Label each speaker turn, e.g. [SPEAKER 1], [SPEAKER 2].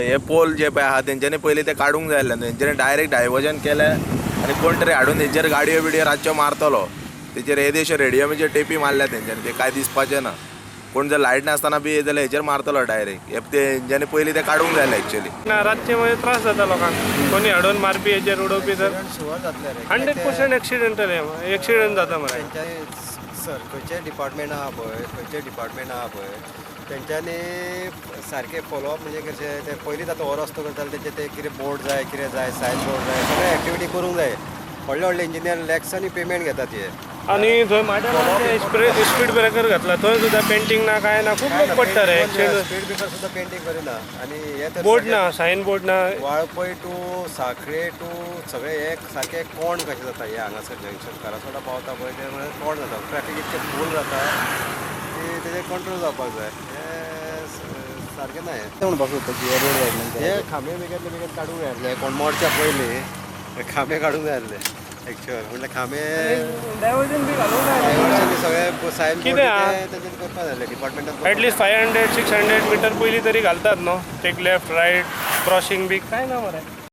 [SPEAKER 1] हे पोल जे पळय आहा तेंच्यांनी पयलीं ते काडूंक जाय आसलें तेंच्यांनी डायरेक्ट डायवर्जन केलें आनी कोण तरी हाडून तेंचेर गाडयो बिडयो रातच्यो मारतलो तेचेर येदेश्यो रेडियमीच्यो टेपी मारल्या तेंच्यांनी ते काय दिसपाचें ना कोण जर लायट नासतना बी येत जाल्यार हेचेर मारतलो डायरेक्ट हे तेंच्यांनी पयलीं ते काडूंक जाय आसलें एक्चुअली
[SPEAKER 2] रातचे मागीर त्रास जाता लोकांक कोणी हाडून मारपी हेचेर उडोवपी तर 100% एक्सिडेंटल एक्सिडेंट जाता मरे
[SPEAKER 3] सर खंयचें डिपार्टमेंट आहा पळय तेंच्यांनी सारकें फॉलोअप म्हणजे कशें ते पयलींच आतां हो रस्तो करताले तेंचे ते कितें बोर्ड जाय कितें जाय सायन बोर्ड जाय सगळे एक्टिविटी करूंक जाय व्हडले व्हडले इंजिनियर लॅक्सांनी पेमेंट घेतात हे
[SPEAKER 2] आणि थंय माड्यार स्पीड ब्रेकर घातला थंय सुद्दां पेंटींग ना काय ना खूब लोक पडटा रे एक्सिडेंट
[SPEAKER 3] स्पीड ब्रेकर सुद्दां पेंटींग करिना आनी हे तर
[SPEAKER 2] बोर्ड ना सायन बोर्ड ना
[SPEAKER 3] वाळपय टू साखळे टू सगळे एक सारकें कोण कशें जाता हे हांगासर जंक्शन कारासोडा पावता पळय ते म्हळ्यार कोण जाता ट्रॅफीक इतकें फूल जाता की तेजेर कंट्रोल जावपाक जाय सारकें ना हे खांबे बेगीन काडूंक जाय आसले कोण मोडच्या पयलीं खांबे काडूंक जाय आसले एक्चुअल म्हणल्यार खांबे
[SPEAKER 2] डायवर्जन बी घालूंक
[SPEAKER 3] डायवर्जन सगळे सायन
[SPEAKER 2] कितें आहा?
[SPEAKER 3] तेजेर करपा जाय डिपार्टमेंटान
[SPEAKER 2] ॲटलिस्ट 500-600 मिटर पयलीं तरी घालतात न्हू टेक लेफ्ट रायट क्रॉसिंग बी काय ना मरे